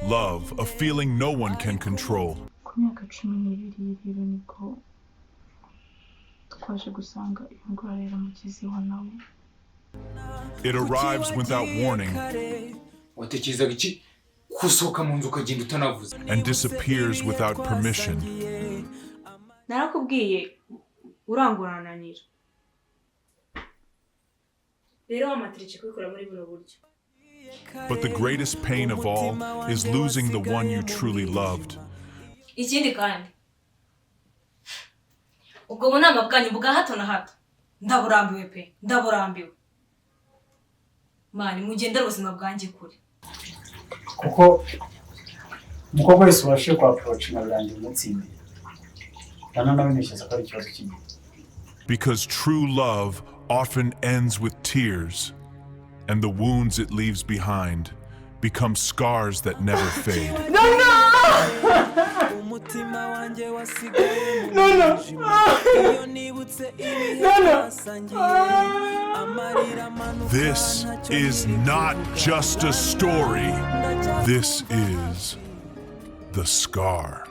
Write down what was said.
Love, a feeling no one can control. Ku myaka 12 rero niko twaje gusanga iyo ndwara yaramugezeho nawe. It arrives without warning watekerezaga iki kusohoka mu nzu ukagenda utanavuze and disappears without permission. Narakubwiye urangurananira. Rero amatrice kwikora muri buno buryo. But the greatest pain of all is losing the one you truly loved. Ikindi kandi ubwo bunama bwanyu bwa hato na hato ndaburambiwe pe ndaburambiwe. Mani mugendera ubuzima bwanjye kure. Kuko umukobwa wese ubashe kwa approach na birangiye umutsinde. Nawe nishyize ko ari ikibazo kimwe. Because true love often ends with tears, and the wounds it leaves behind become scars that never fade. No! This is not just a story. This is the scar.